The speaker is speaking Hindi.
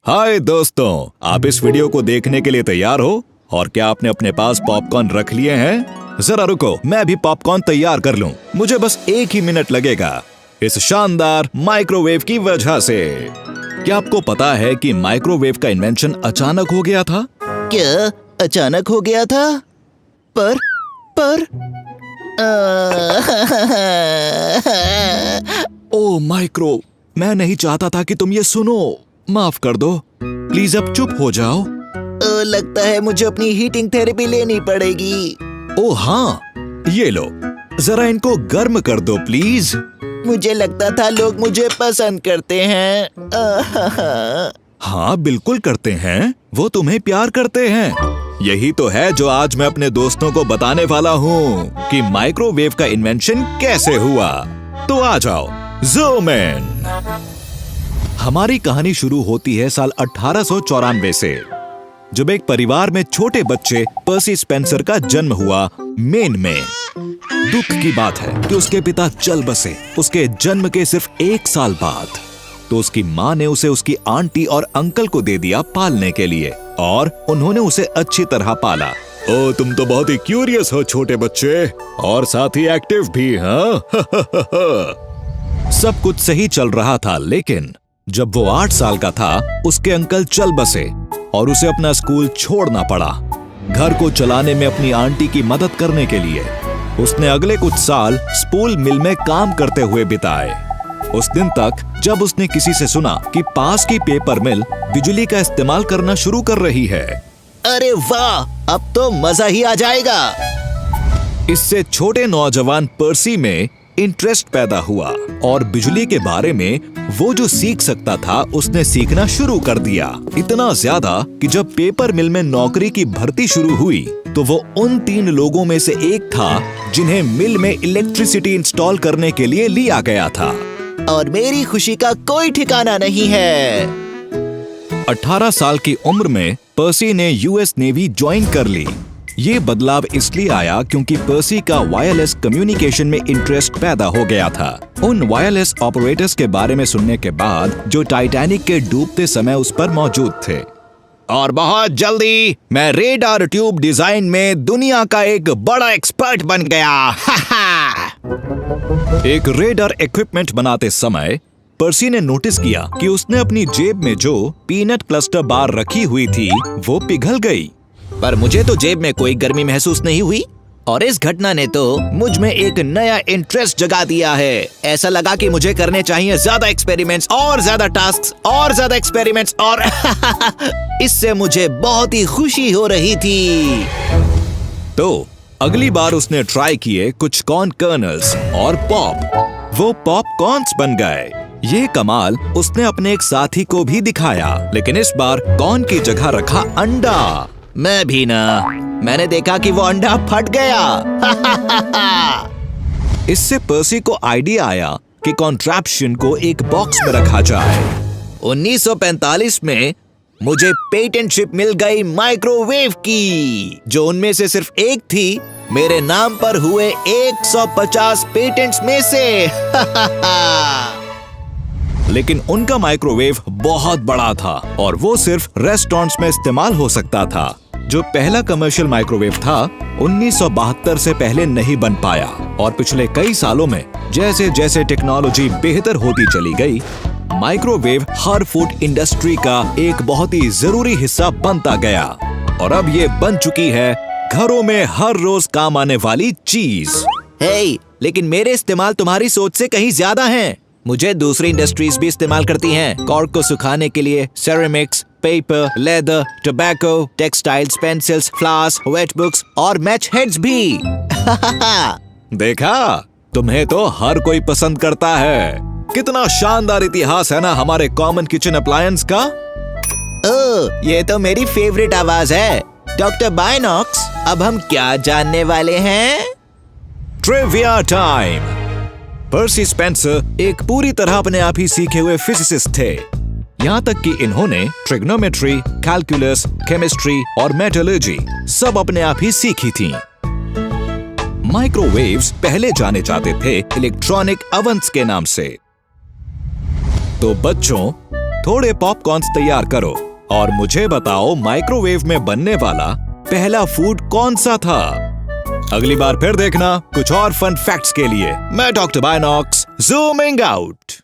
हाय दोस्तों, आप इस वीडियो को देखने के लिए तैयार हो? और क्या आपने अपने पास पॉपकॉर्न रख लिए हैं? जरा रुको, मैं भी पॉपकॉर्न तैयार कर लूं। मुझे बस 1 ही मिनट लगेगा इस शानदार माइक्रोवेव की वजह से। क्या आपको पता है कि माइक्रोवेव का इन्वेंशन अचानक हो गया था? क्या अचानक हो गया था? पर ओ माइक्रो, मैं नहीं चाहता था कि तुम ये सुनो। माफ कर दो, प्लीज अब चुप हो जाओ। लगता है मुझे अपनी हीटिंग थेरेपी लेनी पड़ेगी। ओ हाँ, ये लो, जरा इनको गर्म कर दो प्लीज। मुझे लगता था लोग मुझे पसंद करते हैं। हाँ बिल्कुल करते हैं, वो तुम्हें प्यार करते हैं। यही तो है जो आज मैं अपने दोस्तों को बताने वाला हूँ कि माइक्रोवेव का इन्वेंशन कैसे हुआ। तो आ जाओ, ज़ूम इन। हमारी कहानी शुरू होती है साल 1894 से, जब एक परिवार में छोटे बच्चे पर्सी स्पेंसर का जन्म हुआ, मेन में। दुख की बात है कि उसके पिता चल बसे उसके जन्म के सिर्फ 1 साल बाद। तो उसकी माँ ने उसे उसकी आंटी और अंकल को दे दिया पालने के लिए, और उन्होंने उसे अच्छी तरह पाला। ओ, तुम तो बहुत ही क्यूरियस हो छोटे बच्चे, और साथ ही एक्टिव भी, हाँ? सब कुछ सही चल रहा था, लेकिन जब वो 8 साल का था, उसके अंकल चल बसे और उसे अपना स्कूल छोड़ना पड़ा। घर को चलाने में अपनी आंटी की मदद करने के लिए उसने अगले कुछ साल स्पूल मिल में काम करते हुए बिताए। उस दिन तक जब उसने किसी से सुना कि पास की पेपर मिल बिजली का इस्तेमाल करना शुरू कर रही है। अरे वाह, अब तो मजा ही आ जाएगा। इससे छोटे नौजवान पर्सी में इंटरेस्ट पैदा हुआ, और बिजली के बारे में वो जो सीख सकता था उसने सीखना शुरू कर दिया। इतना ज्यादा कि जब पेपर मिल में नौकरी की भर्ती शुरू हुई तो वो उन 3 लोगों में से एक था जिन्हें मिल में इलेक्ट्रिसिटी इंस्टॉल करने के लिए लिया गया था। और मेरी खुशी का कोई ठिकाना नहीं है। 18 साल की उम्र में पर्सी ने यूएस नेवी ज्वाइन कर ली। ये बदलाव इसलिए आया क्योंकि पर्सी का वायरलेस कम्युनिकेशन में इंटरेस्ट पैदा हो गया था। उन वायरलेस ऑपरेटर्स के बारे में सुनने के बाद जो टाइटैनिक के डूबते समय उस पर मौजूद थे। और बहुत जल्दी मैं रेडार ट्यूब डिजाइन में दुनिया का एक बड़ा एक्सपर्ट बन गया। एक रेडार इक्विपमेंट बनाते समय पर्सी ने नोटिस किया कि उसने अपनी जेब में जो पीनट क्लस्टर बार रखी हुई थी वो पिघल गई। पर मुझे तो जेब में कोई गर्मी महसूस नहीं हुई, और इस घटना ने तो मुझ में एक नया इंटरेस्ट जगा दिया है। ऐसा लगा कि मुझे करने चाहिए ज्यादा एक्सपेरिमेंट्स और ज्यादा टास्क्स और ज्यादा एक्सपेरिमेंट्स, और इससे मुझे बहुत ही खुशी हो रही थी। तो अगली बार उसने ट्राई किए कुछ कॉर्न कर्नल्स और पॉप। वो पॉपकॉर्न्स बन गए। ये कमाल उसने अपने एक साथी को भी दिखाया, लेकिन इस बार कॉर्न की जगह रखा अंडा। मैं भी ना, मैंने देखा कि वो अंडा फट गया। इससे पर्सी को आइडिया आया कि कॉन्ट्रैप्शन को एक बॉक्स में रखा जाए। 1945 में मुझे पेटेंटशिप मिल गई माइक्रोवेव की, जो उनमें से सिर्फ एक थी मेरे नाम पर हुए 150 पेटेंट्स में से। लेकिन उनका माइक्रोवेव बहुत बड़ा था, और वो सिर्फ रेस्टोरेंट्स में इस्तेमाल हो सकता था। जो पहला कमर्शियल माइक्रोवेव था 1972 से पहले नहीं बन पाया, और पिछले कई सालों में जैसे जैसे टेक्नोलॉजी बेहतर होती चली गई, माइक्रोवेव हर फूड इंडस्ट्री का एक बहुत ही जरूरी हिस्सा बनता गया। और अब ये बन चुकी है घरों में हर रोज काम आने वाली चीज। हे, लेकिन मेरे इस्तेमाल तुम्हारी सोच से कहीं ज्यादा हैं। मुझे दूसरी इंडस्ट्रीज भी इस्तेमाल करती हैं। कॉर्क को सुखाने के लिए ceramics, paper, leather, tobacco, textiles, pencils, flowers, wet books और मैच हेड्स भी। देखा, तुम्हें तो हर कोई पसंद करता है। कितना शानदार इतिहास है ना हमारे कॉमन किचन अप्लायंस का। ओह, ये तो मेरी फेवरेट आवाज है। डॉक्टर बायनॉक्स, अब हम क्या जानने वाले हैं? Trivia time. पर्सी स्पेंसर एक पूरी तरह अपने आप ही सीखे हुए फिजिसिस्ट थे। यहाँ तक कि इन्होंने ट्रिग्नोमेट्री, कैलकुलस, केमिस्ट्री और मेटलर्जी सब अपने आप ही सीखी थी। माइक्रोवेव्स पहले जाने जाते थे इलेक्ट्रॉनिक ओवन्स के नाम से। तो बच्चों, थोड़े पॉपकॉर्न्स तैयार करो और मुझे बताओ माइक्रोवेव में बनने वाला पहला फूड कौन सा था। अगली बार फिर देखना कुछ और फन फैक्ट्स के लिए। मैं डॉक्टर बायनॉक्स, ज़ूमिंग आउट।